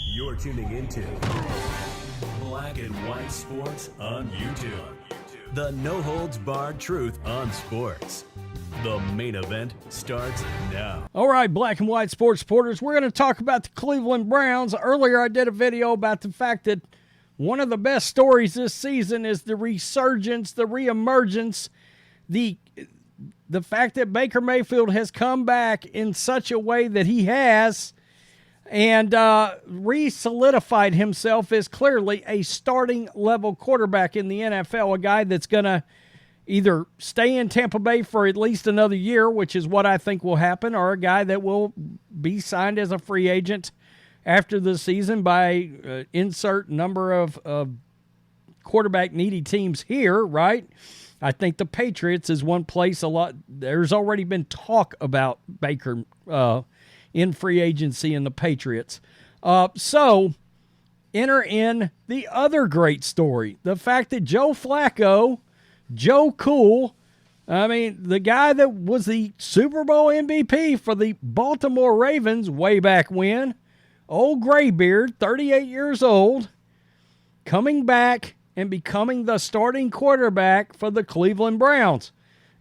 You're tuning into Black and White Sports on YouTube. The no-holds-barred truth on sports. The main event starts now. All right, Black and White Sports supporters, we're going to talk about the Cleveland Browns. Earlier, I did a video about the fact that one of the best stories this season is the resurgence, the reemergence, the fact that Baker Mayfield has come back in such a way that he has and re-solidified himself as clearly a starting-level quarterback in the NFL, a guy that's going to either stay in Tampa Bay for at least another year, which is what I think will happen, or a guy that will be signed as a free agent after the season by insert number of quarterback-needy teams here, right? I think the Patriots is one place there's already been talk about Baker in free agency in the Patriots. So enter in the other great story, the fact that Joe Flacco, Joe Cool, the guy that was the Super Bowl MVP for the Baltimore Ravens way back when, old graybeard, 38 years old, coming back and becoming the starting quarterback for the Cleveland Browns.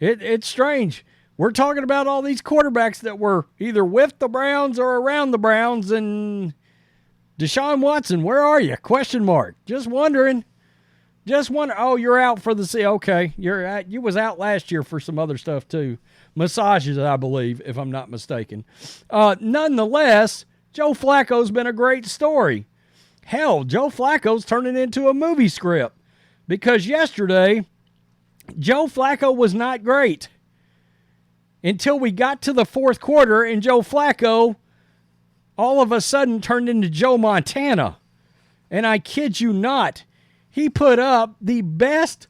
It's strange. We're talking about all these quarterbacks that were either with the Browns or around the Browns, and Deshaun Watson, where are you? Question mark. Just wondering. Oh, you're out for the season. Okay, you was out last year for some other stuff too. Massages, I believe, if I'm not mistaken. Nonetheless, Joe Flacco's been a great story. Hell, Joe Flacco's turning into a movie script because yesterday, Joe Flacco was not great until we got to the fourth quarter, and Joe Flacco all of a sudden turned into Joe Montana. And I kid you not, he put up the best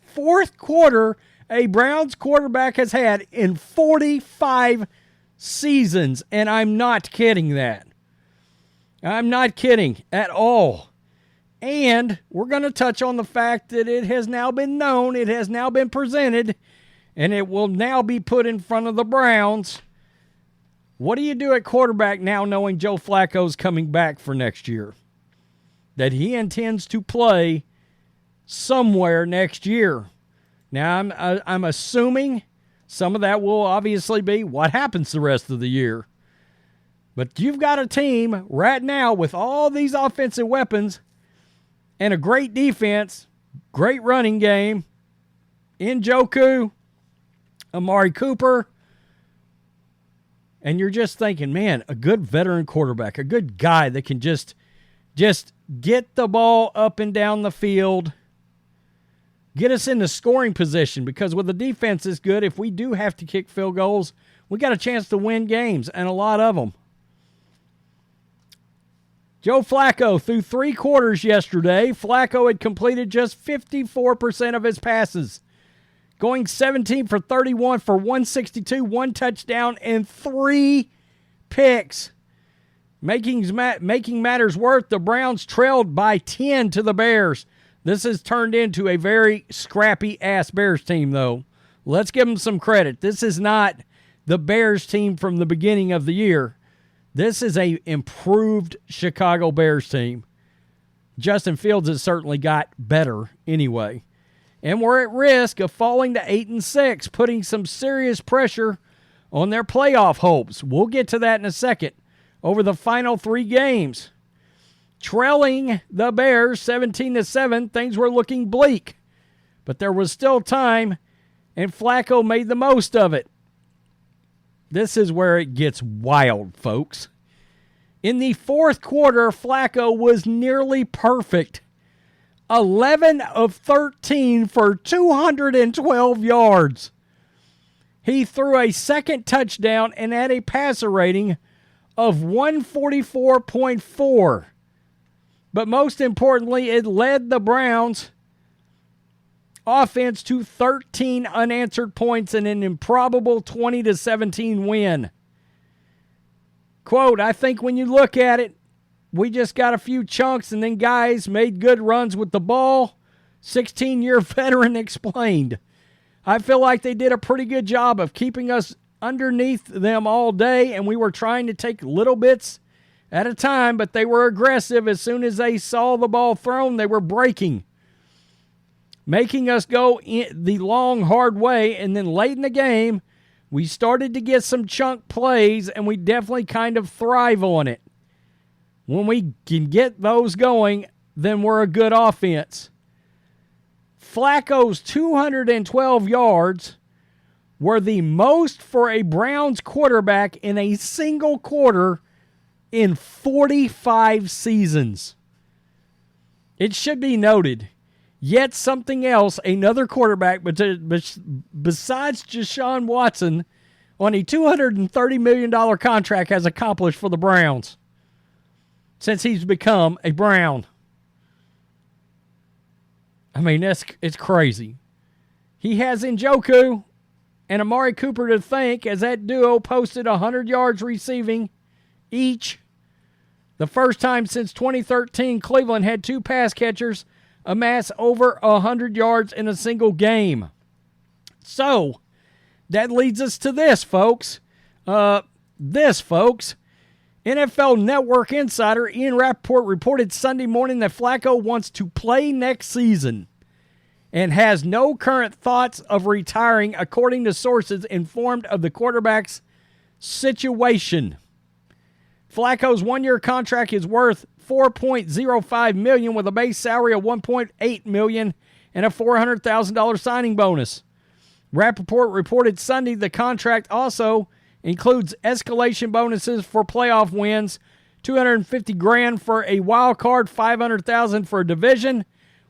fourth quarter a Browns quarterback has had in 45 seasons, and I'm not kidding that. I'm not kidding at all. And we're going to touch on the fact that it has now been known, it has now been presented, and it will now be put in front of the Browns. What do you do at quarterback now knowing Joe Flacco's coming back for next year? That he intends to play somewhere next year. Now, I'm assuming some of that will obviously be what happens the rest of the year. But you've got a team right now with all these offensive weapons and a great defense, great running game, Njoku, Amari Cooper, and you're just thinking, man, a good veteran quarterback, a good guy that can just get the ball up and down the field, get us into scoring position, because with the defense is good, if we do have to kick field goals, we got a chance to win games, and a lot of them. Joe Flacco, through 3 quarters yesterday, Flacco had completed just 54% of his passes, going 17 for 31 for 162, 1 touchdown, and 3 picks. Making matters worse, the Browns trailed by 10 to the Bears. This has turned into a very scrappy-ass Bears team, though. Let's give them some credit. This is not the Bears team from the beginning of the year. This is a improved Chicago Bears team. Justin Fields has certainly got better anyway. And we're at risk of falling to 8-6, putting some serious pressure on their playoff hopes. We'll get to that in a second. Over the final 3 games, trailing the Bears 17-7, things were looking bleak. But there was still time, and Flacco made the most of it. This is where it gets wild, folks. In the fourth quarter, Flacco was nearly perfect. 11 of 13 for 212 yards. He threw a second touchdown and had a passer rating of 144.4. But most importantly, it led the Browns offense to 13 unanswered points and an improbable 20-17 win. Quote, I think when you look at it, we just got a few chunks and then guys made good runs with the ball. 16-year veteran explained. I feel like they did a pretty good job of keeping us underneath them all day, and we were trying to take little bits at a time, but they were aggressive. As soon as they saw the ball thrown, they were breaking, making us go in the long, hard way. And then late in the game, we started to get some chunk plays, and we definitely kind of thrive on it. When we can get those going, then we're a good offense. Flacco's 212 yards were the most for a Browns quarterback in a single quarter in 45 seasons. It should be noted, yet something else, another quarterback besides Deshaun Watson on a $230 million contract has accomplished for the Browns since he's become a Brown. I mean, it's crazy. He has Njoku and Amari Cooper to thank, as that duo posted 100 yards receiving each. The first time since 2013, Cleveland had two pass catchers amass over 100 yards in a single game. So, that leads us to this, folks. NFL Network insider Ian Rappaport reported Sunday morning that Flacco wants to play next season and has no current thoughts of retiring, according to sources informed of the quarterback's situation. Flacco's one-year contract is worth $4.05 million with a base salary of $1.8 million and a $400,000 signing bonus. Rappaport reported Sunday the contract also includes escalation bonuses for playoff wins, $250,000 for a wild card, $500,000 for a division,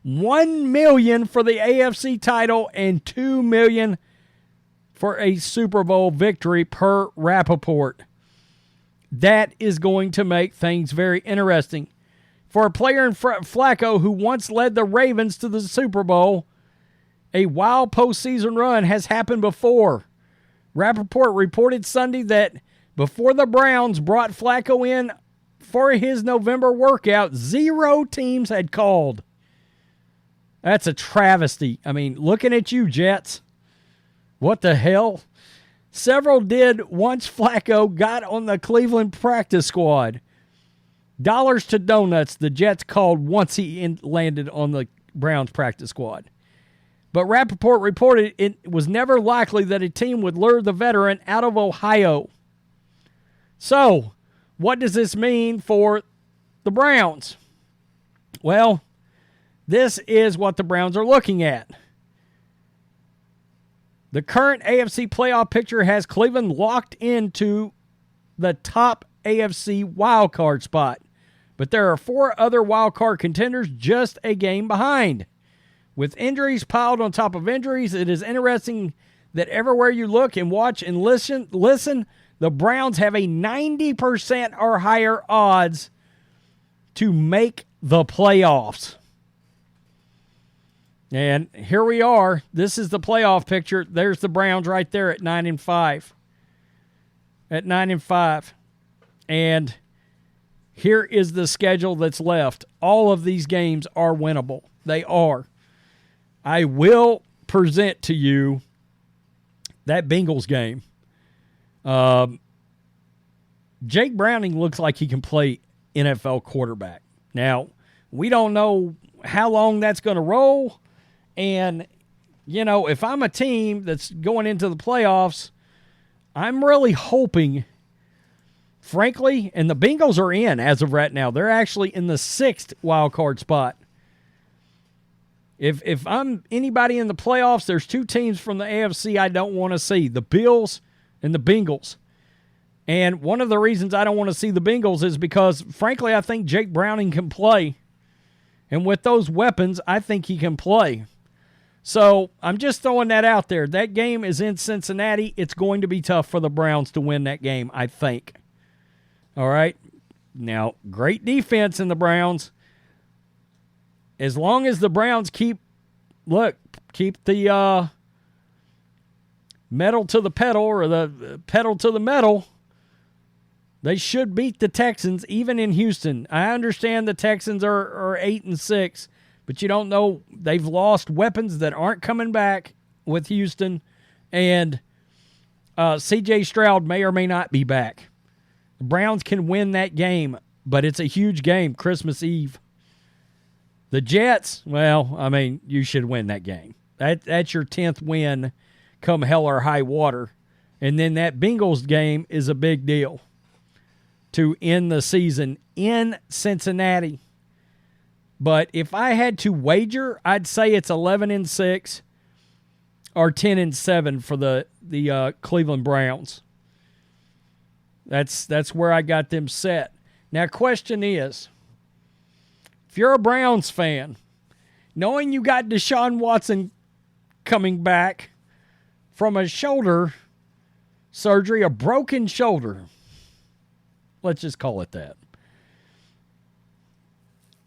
$1 million for the AFC title, and $2 million for a Super Bowl victory per Rappaport. That is going to make things very interesting. For a player in Flacco who once led the Ravens to the Super Bowl, a wild postseason run has happened before. Rappaport reported Sunday that before the Browns brought Flacco in for his November workout, 0 teams had called. That's a travesty. I mean, looking at you, Jets. What the hell? Several did once Flacco got on the Cleveland practice squad. Dollars to donuts the Jets called once he landed on the Browns practice squad. But Rappaport reported it was never likely that a team would lure the veteran out of Ohio. So, what does this mean for the Browns? Well, this is what the Browns are looking at. The current AFC playoff picture has Cleveland locked into the top AFC wildcard spot. But there are 4 other wildcard contenders just a game behind. With injuries piled on top of injuries, it is interesting that everywhere you look and watch and listen, the Browns have a 90% or higher odds to make the playoffs. And here we are. This is the playoff picture. There's the Browns right there at 9-5. At 9-5. And here is the schedule that's left. All of these games are winnable. They are. I will present to you that Bengals game. Jake Browning looks like he can play NFL quarterback. Now, we don't know how long that's going to roll. And, you know, if I'm a team that's going into the playoffs, I'm really hoping, frankly, and the Bengals are in as of right now. They're actually in the 6th wild card spot. If I'm anybody in the playoffs, there's 2 teams from the AFC I don't want to see, the Bills and the Bengals. And one of the reasons I don't want to see the Bengals is because, frankly, I think Jake Browning can play. And with those weapons, I think he can play. So I'm just throwing that out there. That game is in Cincinnati. It's going to be tough for the Browns to win that game, I think. All right. Now, great defense in the Browns. As long as the Browns keep the metal to the pedal, or the pedal to the metal, they should beat the Texans, even in Houston. I understand the Texans are 8-6, but you don't know. They've lost weapons that aren't coming back with Houston. And C.J. Stroud may or may not be back. The Browns can win that game, but it's a huge game, Christmas Eve. The Jets, well, I mean, you should win that game. That's your 10th win come hell or high water. And then that Bengals game is a big deal to end the season in Cincinnati. But if I had to wager, I'd say it's 11-6 or 10-7 for the Cleveland Browns. That's where I got them set. Now, question is, if you're a Browns fan, knowing you got Deshaun Watson coming back from a shoulder surgery, a broken shoulder, let's just call it that.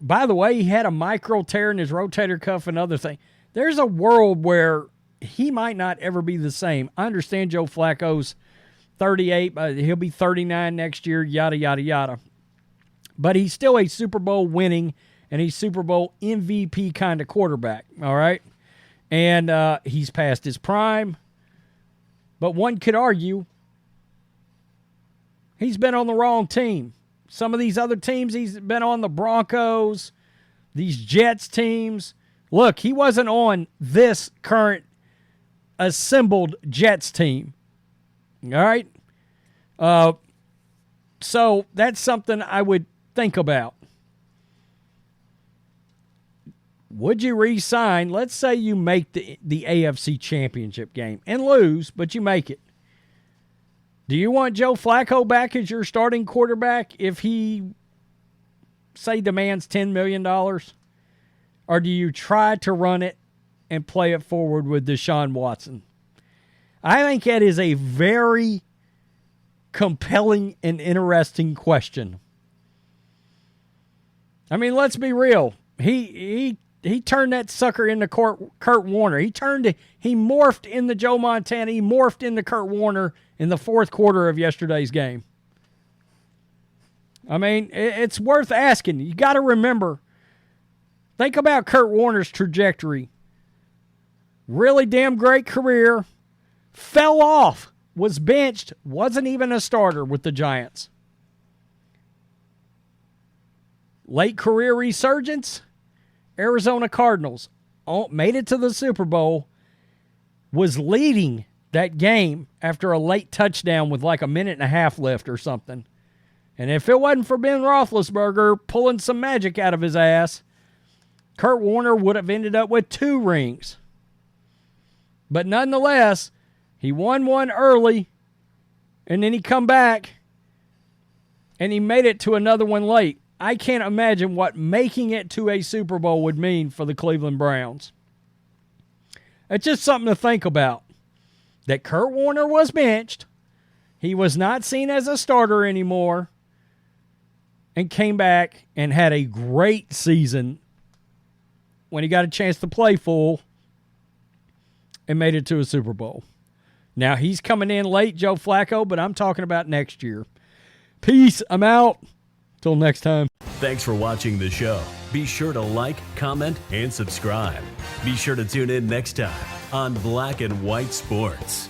By the way, he had a micro tear in his rotator cuff and other things. There's a world where he might not ever be the same. I understand Joe Flacco's 38, he'll be 39 next year, yada, yada, yada. But he's still a Super Bowl winning and he's Super Bowl MVP kind of quarterback, all right? And he's past his prime. But one could argue he's been on the wrong team. Some of these other teams, he's been on the Broncos, these Jets teams. Look, he wasn't on this current assembled Jets team. All right? So that's something I would think about. Would you re-sign? Let's say you make the AFC Championship game and lose, but you make it. Do you want Joe Flacco back as your starting quarterback if he, say, demands $10 million? Or do you try to run it and play it forward with Deshaun Watson? I think that is a very compelling and interesting question. I mean, let's be real. He turned that sucker into Kurt Warner. He morphed into Joe Montana. He morphed into Kurt Warner in the fourth quarter of yesterday's game. I mean, it's worth asking. You got to remember, think about Kurt Warner's trajectory. Really damn great career. Fell off. Was benched. Wasn't even a starter with the Giants. Late career resurgence. Arizona Cardinals made it to the Super Bowl, was leading that game after a late touchdown with like a minute and a half left or something. And if it wasn't for Ben Roethlisberger pulling some magic out of his ass, Kurt Warner would have ended up with 2 rings. But nonetheless, he won one early, and then he come back, and he made it to another one late. I can't imagine what making it to a Super Bowl would mean for the Cleveland Browns. It's just something to think about. That Kurt Warner was benched. He was not seen as a starter anymore. And came back and had a great season when he got a chance to play full and made it to a Super Bowl. Now, he's coming in late, Joe Flacco, but I'm talking about next year. Peace. I'm out. Till next time. Thanks for watching the show. Be sure to like, comment, and subscribe. Be sure to tune in next time on Black and White Sports.